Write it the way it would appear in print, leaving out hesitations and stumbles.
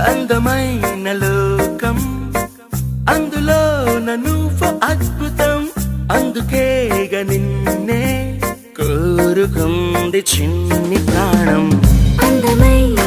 అందమైన లోకం అందులో నువ్వు అద్భుతం అందుకేగ నిన్నే కోరుకుంది చిన్ని ప్రాణం అందమైన